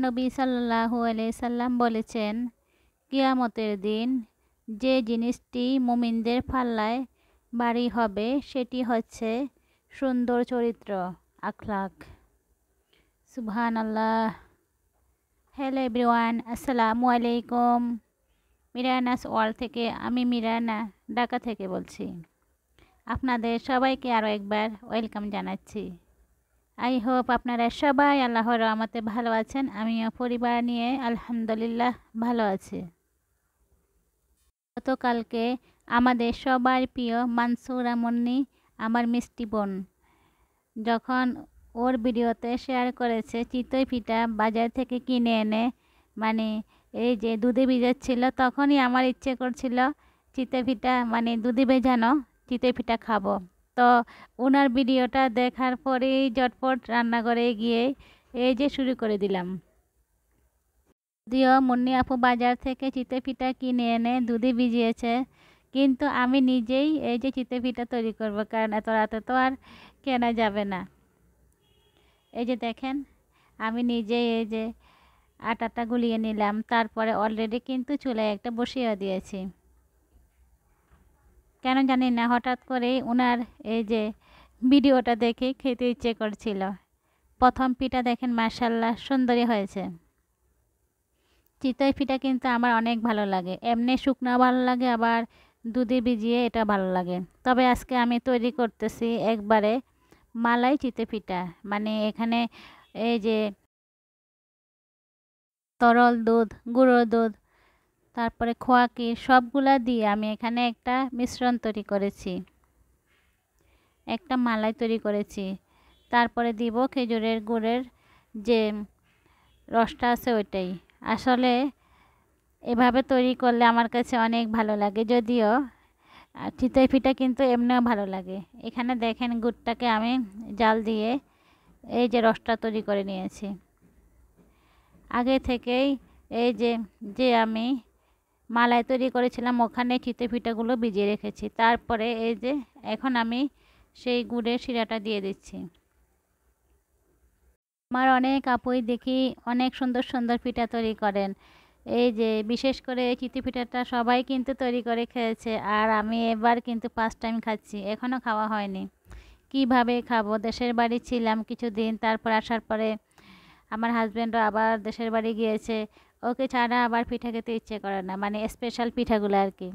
নবী সাল্লাল্লাহু আলাইহি সাল্লাম বলেছেন, কিয়ামতের দিন যে জিনিসটি মুমিনদের পাল্লায় ভারী হবে সেটি হচ্ছে সুন্দর চরিত্র, আখলাক। সুবহানাল্লাহ। হ্যালো এভরিওয়ান, আসসালামু আলাইকুম। মিরানাস ওয়ার্ল্ড থেকে আমি মিরানা ঢাকা থেকে বলছি। আপনাদের সবাইকে আরও একবার ওয়েলকাম জানাচ্ছি। আই হোপ আপনারা সবাই আল্লাহর রহমতে ভালো আছেন। আমিও পরিবার নিয়ে আলহামদুলিল্লাহ ভালো আছি। গতকালকে আমাদের সবার প্রিয় মানসুরা মুন্নি, আমার মিষ্টি বোন, যখন ওর ভিডিওতে শেয়ার করেছে চিতই পিঠা বাজার থেকে কিনে এনে এই যে দুধে ভিজাচ্ছিল, তখনই আমার ইচ্ছে করছিল চিতই পিঠা দুধে ভেজানো চিতই পিঠা খাবো। তো ওনার ভিডিওটা দেখার পরেই ঝটপট রান্নাঘরে গিয়ে এই যে শুরু করে দিলাম। যদিও মুন্নি আপু বাজার থেকে চিতই পিঠা কিনে এনে দুধে ভিজিয়েছে, কিন্তু আমি নিজেই এই যে চিতই পিঠা তৈরি করব, কারণ এত রাতে তো আর কেনা যাবে না। এই যে দেখেন, আমি নিজেই এই যে আটাটা গুলিয়ে নিলাম, তারপরে অলরেডি কিন্তু চুলায় একটা বসিয়ে দিয়েছি। কেন জানি না, হঠাৎ করেই ওনার এই যে ভিডিওটা দেখে খেতে ইচ্ছে করছিল। প্রথম পিঠা দেখেন, মাশাআল্লাহ সুন্দরী হয়েছে। চিতই পিঠা কিন্তু আমার অনেক ভালো লাগে, এমনি শুকনো ভালো লাগে, আবার দুধে ভিজিয়ে এটা ভালো লাগে। তবে আজকে আমি তৈরি করতেছি একবারে মালাই চিতই পিঠা, এখানে এই যে তরল দুধ, গুঁড়ো দুধ, তারপরে খোয়া ক্ষীর সবগুলা দিয়ে আমি এখানে একটা মিশ্রণ তৈরি করেছি, একটা মালাই তৈরি করেছি। তারপরে দিব খেজুরের গুড়ের যে রসটা আছে ওইটাই। আসলে এভাবে তৈরি করলে আমার কাছে অনেক ভালো লাগে, যদিও চিতই পিঠা কিন্তু এমনিও ভালো লাগে। এখানে দেখেন গুড়টাকে আমি জাল দিয়ে এই যে রসটা তৈরি করে নিয়েছি। আগে থেকেই এই যে আমি মালাই তৈরি করেছিলাম ওখানে চিতই পিঠাগুলো ভিজিয়ে রেখেছি। তারপরে এই যে এখন আমি সেই গুড়ের শিরাটা দিয়ে দিচ্ছি। আমার অনেক আপুই দেখি অনেক সুন্দর সুন্দর পিঠা তৈরি করেন। এই যে বিশেষ করে চিতই পিঠাটা সবাই কিন্তু তৈরি করে খেয়েছে, আর আমি এবার কিন্তু ফার্স্ট টাইম খাচ্ছি, এখনও খাওয়া হয়নি। কিভাবে খাবো? দেশের বাড়ি ছিলাম কিছুদিন, তারপর আসার পরে আমার হাজব্যান্ডও আবার দেশের বাড়ি গিয়েছে, ওকে ছাড়া আবার পিঠা খেতে ইচ্ছে করে না, স্পেশাল পিঠাগুলো আর কি।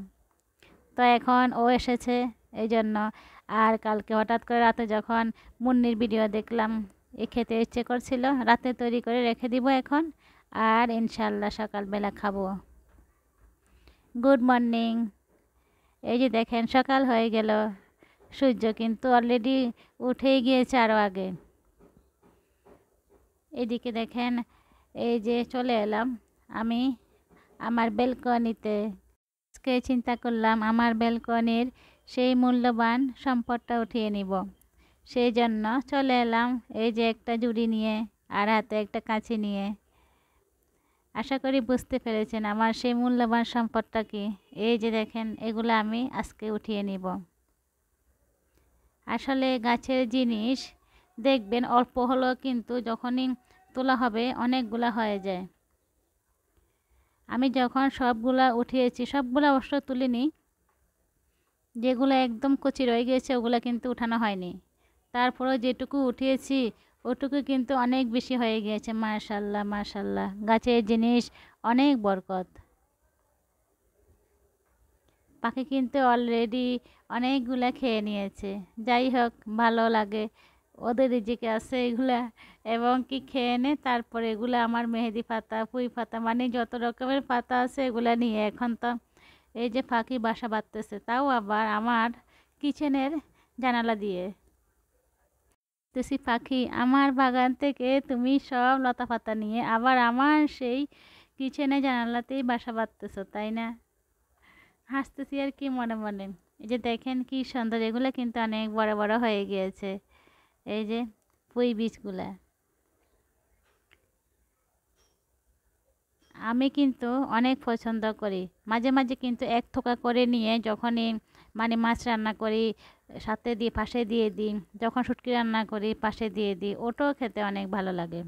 তো এখন ও এসেছে এই জন্য। আর কালকে হঠাৎ করে রাতে যখন মুন্নির ভিডিও দেখলাম, খেতে ইচ্ছে করছিল, রাতে তৈরি করে রেখে দিব এখন, আর ইনশাল্লাহ সকালবেলা খাবো। Good morning. এই যে দেখেন সকাল হয়ে গেল, সূর্য কিন্তু অলরেডি উঠেই গিয়েছে আরও আগে। এদিকে দেখেন এই যে চলে এলাম আমি আমার ব্যালকনিতে। আজকে চিন্তা করলাম আমার ব্যালকনির সেই মূল্যবান সম্পদটা উঠিয়ে নিব, সেই জন্য চলে এলাম এই যে একটা ঝুড়ি নিয়ে আর হাতে একটা কাঁচি নিয়ে। আশা করি বুঝতে পেরেছেন আমার সেই মূল্যবান সম্পদটা কি। এই যে দেখেন এগুলো আমি আজকে উঠিয়ে নিব। আসলে গাছের জিনিস দেখবেন অল্প হলেও কিন্তু যখনই তোলা হবে অনেকগুলা হয়ে যায়। আমি যখন সবগুলা উঠিয়েছি, সবগুলা অবশ্য তুলিনি, যেগুলো একদম কচি রয়ে গিয়েছে ওগুলো কিন্তু উঠানো হয়নি। তারপরেও যেটুকু উঠিয়েছি ওটুকু কিন্তু অনেক বেশি হয়ে গিয়েছে। মাশাআল্লাহ মাশাআল্লাহ, গাছের জিনিস অনেক বরকত। পাখি কিন্তু অলরেডি অনেকগুলা খেয়ে নিয়েছে। যাই হোক, ভালো লাগে, ওদের রিজিকে আছে এগুলা, এবং কি খেয়ে নে। তারপরে এগুলো আমার মেহেদি পাতা, পুঁই পাতা, যত রকমের পাতা আছে এগুলা নিয়ে এখন তো এই যে পাখি বাসা বাঁধতেছে, তাও আবার আমার কিচেনের জানালা দিয়ে। দেখতেছি পাখি আমার বাগান থেকে তুমি সব লতা পাতা নিয়ে আবার আমার সেই কিচেনে জানালাতেই বাসা বাঁধতেছো, তাই না? হাসতেছি আর কি মনে মনে। এই যে দেখেন কি সুন্দর, এগুলো কিন্তু অনেক বড় বড় হয়ে গিয়েছে। এই যে পুঁই বীজগুলা আমি কিন্তু অনেক পছন্দ করি। মাঝে মাঝে কিন্তু এক থোকা করে নিয়ে যখনই মাছ রান্না করি সাথে দিয়ে পাশে দিয়ে দিই, যখন শুটকি রান্না করি পাশে দিয়ে দিই, ওটাও খেতে অনেক ভালো লাগে।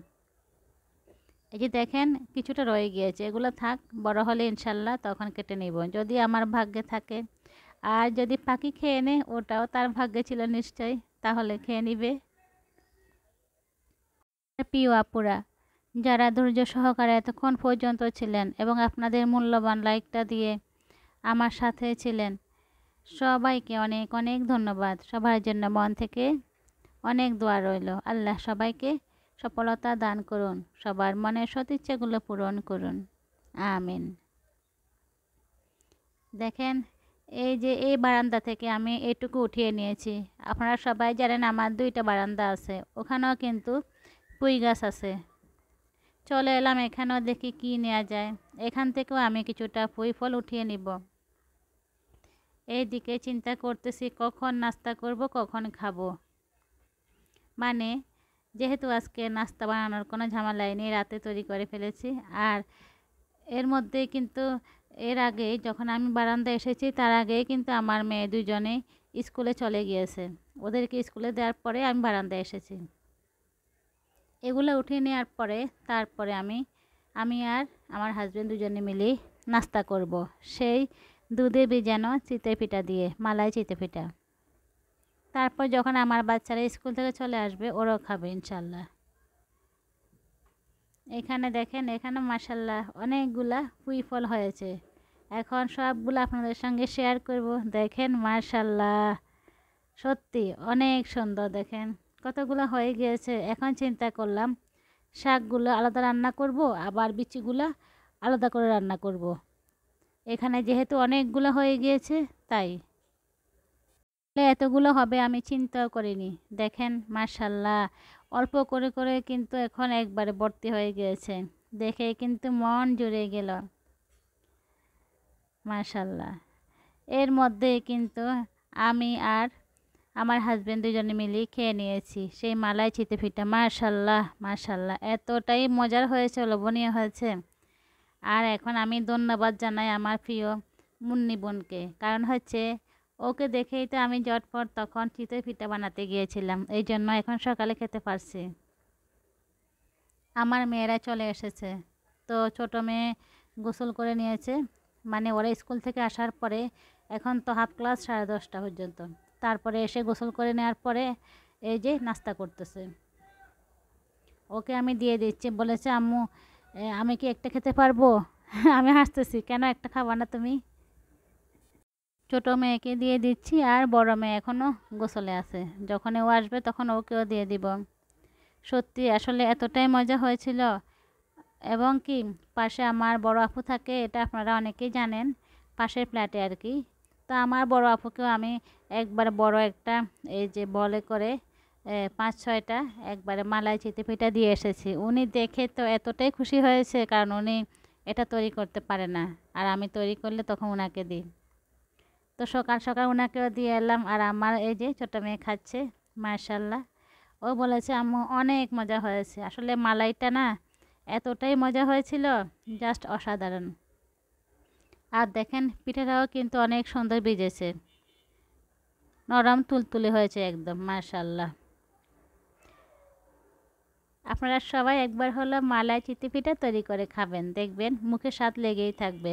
এই যে দেখেন কিছুটা রয়ে গিয়েছে, এগুলো থাক, বড় হলে ইনশাল্লাহ তখন কেটে নিব যদি আমার ভাগ্যে থাকে। আর যদি পাখি খেয়ে নেয় ওটাও তার ভাগ্যে ছিল নিশ্চয়ই, তাহলে খেয়ে নিবে। প্রিয় আপুরা, যারা ধৈর্য সহকারে এতক্ষণ পর্যন্ত ছিলেন এবং আপনাদের মূল্যবান লাইকটা দিয়ে আমার সাথে ছিলেন, সবাইকে অনেক অনেক ধন্যবাদ। সবার জন্য মন থেকে অনেক দোয়া রইল। আল্লাহ সবাইকে সফলতা দান করুন, সবার মনের সদিচ্ছাগুলো পূরণ করুন, আমিন। দেখেন এই যে এই বারান্দা থেকে আমি এইটুকু উঠিয়ে নিয়েছি। আপনারা সবাই জানেন আমার 2টা বারান্দা আছে, ওখানেও কিন্তু পুঁই গাছ আছে। চলে এলাম এখানেও, দেখি কি নেওয়া যায়। এখান থেকেও আমি কিছুটা পুঁই ফল উঠিয়ে নিব। এইদিকে চিন্তা করতেছি কখন নাস্তা করব, কখন খাবো। মানে যেহেতু আজকে নাস্তা বানানোর কোনো ঝামেলাই নেই, রাতে তৈরি করে ফেলেছি। আর এর মধ্যে কিন্তু এর আগেই যখন আমি বারান্দায় এসেছি তার আগেই কিন্তু আমার মেয়ে দুজনেই স্কুলে চলে গিয়েছে। ওদেরকে স্কুলে দেওয়ার পরে আমি বারান্দায় এসেছি। এগুলো উঠিয়ে নেওয়ার পরে তারপরে আমি আর আমার হাজব্যান্ড দুজনে মিলেই নাস্তা করব। সেই দুধে ভিজানো চিতই পিঠা দিয়ে, মালাই চিতই পিঠা। তারপর যখন আমার বাচ্চারা স্কুল থেকে চলে আসবে ওরাও খাবে ইনশাল্লাহ। এখানে দেখেন, এখানে মাশাল্লাহ অনেকগুলা পুঁই ফল হয়েছে। এখন সবগুলো আপনাদের সঙ্গে শেয়ার করব। দেখেন মাশাল্লাহ, সত্যি অনেক সুন্দর। দেখেন কতগুলো হয়ে গিয়েছে। এখন চিন্তা করলাম শাকগুলো আলাদা রান্না করব, আবার বিচিগুলো আলাদা করে রান্না করব। এখানে যেহেতু অনেকগুলো হয়ে গিয়েছে তাই এতগুলো হবে আমি চিন্তাও করিনি। দেখেন মাশাল্লাহ, অল্প করে করে কিন্তু এখন একবারে ভর্তি হয়ে গিয়েছে। দেখে কিন্তু মন জুড়ে গেল মাশাল্লাহ। এর মধ্যে কিন্তু আমি আর আমার হাজব্যান্ড দুজনে মিলে খেয়ে নিয়েছি সেই মালাই চিতই পিঠা। মাশাল্লাহ মাশাল্লাহ, এতটাই মজার হয়েছে, লোভনীয় হয়েছে। আর এখন আমি ধন্যবাদ জানাই আমার প্রিয় মুন্নি বোনকে, কারণ হচ্ছে ওকে দেখেই তো আমি ঝটপট তখন চিতই পিঠা বানাতে গিয়েছিলাম, এই জন্য এখন সকালে খেতে পারছি। আমার মেয়েরা চলে এসেছে, তো ছোট মেয়ে গোসল করে নিয়েছে, মানে ওরা স্কুল থেকে আসার পরে এখন তো হাফ ক্লাস 10:30 পর্যন্ত। তারপরে এসে গোসল করে নেওয়ার পরে এই যে নাস্তা করতেছে। ওকে আমি দিয়ে দিচ্ছি, বলেছে আম্মু আমি কি একটা খেতে পারবো? আমি হাসতেছি, কেন একটা খাবা না তুমি? ছোট মেয়েকে দিয়ে দিচ্ছি, আর বড় মেয়ে এখনও গোসলে আছে, যখন ও আসবে তখন ওকেও দিয়ে দিব। সত্যি আসলে এতটাই মজা হয়েছিল। এবং কি পাশে আমার বড় আপু থাকে, এটা আপনারা অনেকেই জানেন, পাশের ফ্ল্যাটে আর কি। তো আমার বড় আপুকেও আমি একবার বড় একটা এই যে বলে করে 5-6টা একবারে মালাই চিতই পিঠা দিয়ে এসেছি। উনি দেখে তো এতটাই খুশি হয়েছে, কারণ উনি এটা তৈরি করতে পারে না, আর আমি তৈরি করলে তখন ওনাকে দিই। তো সকাল সকাল ওনাকেও দিয়ে এলাম, আর আমার এই যে ছোটো মেয়ে খাচ্ছে মাশাল্লাহ। ও বলেছে আম্মু অনেক মজা হয়েছে। আসলে মালাইটা না এতটাই মজা হয়েছিল, জাস্ট অসাধারণ। আর দেখেন পিঠাটাও কিন্তু অনেক সুন্দর ভিজেছে, নরম তুলতুলে হয়েছে একদম মাশাল্লাহ। আপনারা সবাই একবার হলো মালাই চিতই পিঠা তৈরি করে খাবেন, দেখবেন মুখে স্বাদ লেগেই থাকবে।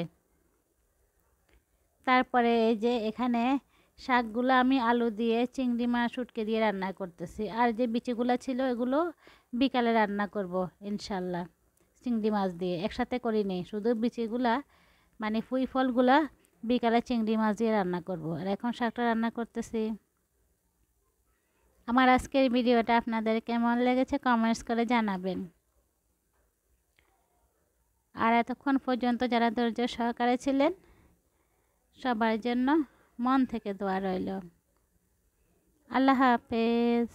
তারপরে এই যে এখানে শাকগুলো আমি আলু দিয়ে, চিংড়ি মাছ, শুটকি দিয়ে রান্না করতেছি। আর যে বিচিগুলো ছিল এগুলো বিকালে রান্না করব ইনশাল্লাহ। চিংড়ি মাছ দিয়ে একসাথে করিনি, শুধু বিচিগুলা মানে পুঁই ফলগুলা বিকালে চিংড়ি মাছ দিয়ে রান্না করব। আর এখন শাকটা রান্না করতেছি। আমার আজকের ভিডিওটা আপনাদের কেমন লেগেছে কমেন্টস করে জানাবেন। আর এতক্ষণ পর্যন্ত যারা ধৈর্য সহকারে ছিলেন সবার জন্য মন থেকে দোয়া রইল। আল্লাহ হাফেজ।